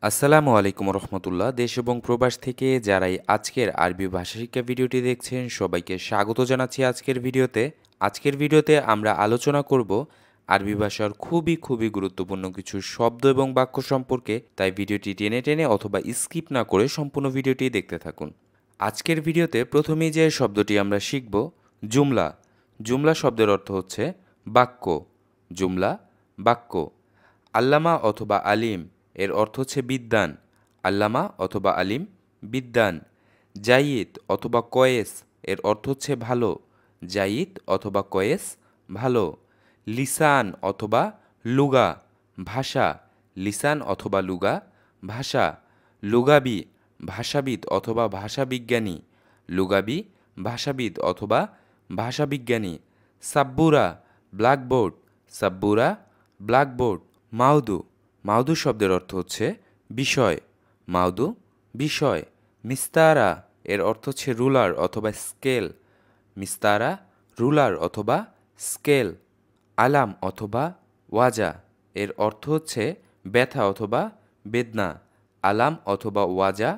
আসসালামু আলাইকুম রহমতুল্লাহ। দেশ এবং প্রবাস থেকে যারাই আজকের আরবি ভাষা শিক্ষা ভিডিওটি দেখছেন সবাইকে স্বাগত জানাচ্ছি আজকের ভিডিওতে আমরা আলোচনা করব আরবি ভাষার খুবই গুরুত্বপূর্ণ কিছু শব্দ এবং বাক্য সম্পর্কে। তাই ভিডিওটি টেনে টেনে অথবা স্কিপ না করে সম্পূর্ণ ভিডিওটি দেখতে থাকুন। আজকের ভিডিওতে প্রথমেই যে শব্দটি আমরা শিখব জুমলা। জুমলা শব্দের অর্থ হচ্ছে বাক্য। জুমলা বাক্য। আল্লামা অথবা আলিম এর অর্থ হচ্ছে বিদ্বান। আল্লামা অথবা আলিম বিদ্বান। জাইদ অথবা কয়েস এর অর্থ হচ্ছে ভালো। জাইদ অথবা কয়েস ভালো। লিসান অথবা লুগা ভাষা। লিসান অথবা লুগা ভাষা। লুগাবি ভাষাবিদ অথবা ভাষাবিজ্ঞানী। লুগাবি ভাষাবিদ অথবা ভাষাবিজ্ঞানী। সাব্বুরা ব্ল্যাকবোর্ড। সাব্বুরা ব্ল্যাকবোর্ড। মাউদু মাউদু শব্দের অর্থ হচ্ছে বিষয়। মাউদু বিষয়। মিস্তারা এর অর্থ হচ্ছে রুলার অথবা স্কেল। মিস্তারা রুলার অথবা স্কেল। আলাম অথবা ওয়াজা এর অর্থ হচ্ছে ব্যথা অথবা বেদনা। আলাম অথবা ওয়াজা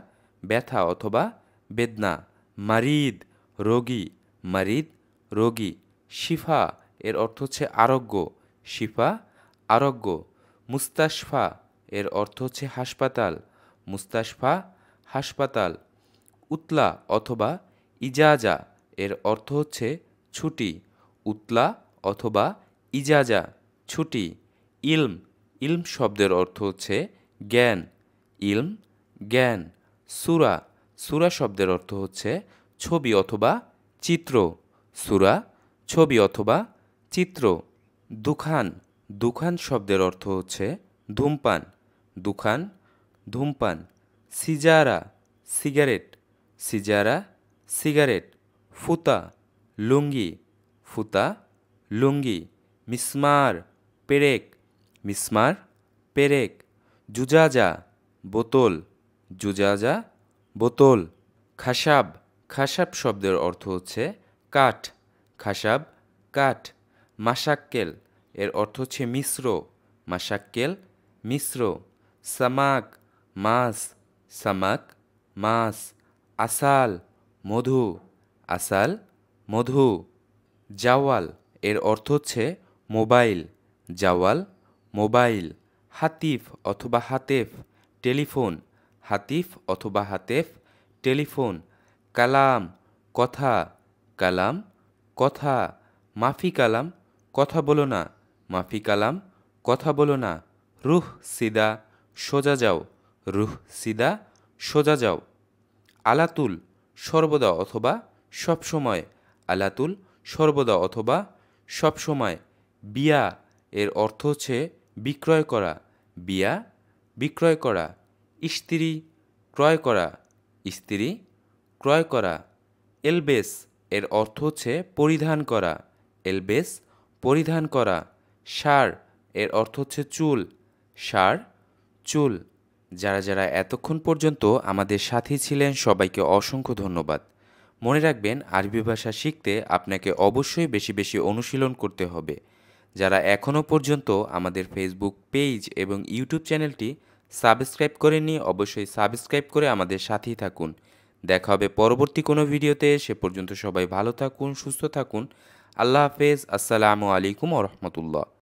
ব্যথা অথবা বেদনা। মারিদ রোগী। মারিদ রোগী। শিফা এর অর্থ হচ্ছে আরোগ্য। শিফা আরোগ্য। মুস্তাশফা এর অর্থ হচ্ছে হাসপাতাল। মুস্তাশফা হাসপাতাল। উতলা অথবা ইজাজা এর অর্থ হচ্ছে ছুটি। উতলা অথবা ইজাজা ছুটি। ইলম ইলম শব্দের অর্থ হচ্ছে জ্ঞান। ইলম জ্ঞান। সূরা সূরা শব্দের অর্থ হচ্ছে ছবি অথবা চিত্র। সূরা ছবি অথবা চিত্র। দুখান দুখান শব্দের অর্থ হচ্ছে ধূমপান। দুখান ধূমপান। সিজারা সিগারেট। সিজারা সিগারেট। ফুতা লুঙ্গি। ফুতা লুঙ্গি। মিসমার পেরেক। মিসমার পেরেক। জুজাজা বোতল। জুজাজা বোতল। খাসাব খাসাব শব্দের অর্থ হচ্ছে কাঠ। খাসাব কাঠ। মাশাক্কেল এর অর্থ হচ্ছে মিশ্র। মাশাক্কেল মিশ্র। সামাক মাছ। সামাক মাছ। আসাল মধু। আসাল মধু। জাওয়াল এর অর্থ হচ্ছে মোবাইল। জাওয়াল মোবাইল। হাতিফ অথবা হাতেফ টেলিফোন। হাতিফ অথবা হাতেফ টেলিফোন। কালাম কথা। কালাম কথা। মাফি কালাম কথা বলো না। মাফি কালাম কথা বলো না। রুহ সিদা সোজা যাও। রুহ সিদা সোজা যাও। আলাতুল সর্বদা অথবা সবসময়। আলাতুল সর্বদা অথবা সবসময়। বিয়া এর অর্থ হচ্ছে বিক্রয় করা। বিয়া বিক্রয় করা। ইস্ত্রি ক্রয় করা। ইস্ত্রি ক্রয় করা। এলবেস এর অর্থ হচ্ছে পরিধান করা। এলবেস পরিধান করা। ষাঁড় এর অর্থ হচ্ছে চুল। ষাঁড় চুল। যারা এতক্ষণ পর্যন্ত আমাদের সাথেই ছিলেন সবাইকে অসংখ্য ধন্যবাদ। মনে রাখবেন আরবি ভাষা শিখতে আপনাকে অবশ্যই বেশি অনুশীলন করতে হবে। যারা এখনও পর্যন্ত আমাদের ফেসবুক পেজ এবং ইউটিউব চ্যানেলটি সাবস্ক্রাইব করেননি অবশ্যই সাবস্ক্রাইব করে আমাদের সাথেই থাকুন। দেখা হবে পরবর্তী কোনো ভিডিওতে। সে পর্যন্ত সবাই ভালো থাকুন সুস্থ থাকুন। আল্লাহ হাফেজ। আসসালামু আলাইকুম ওয়া রাহমাতুল্লাহ।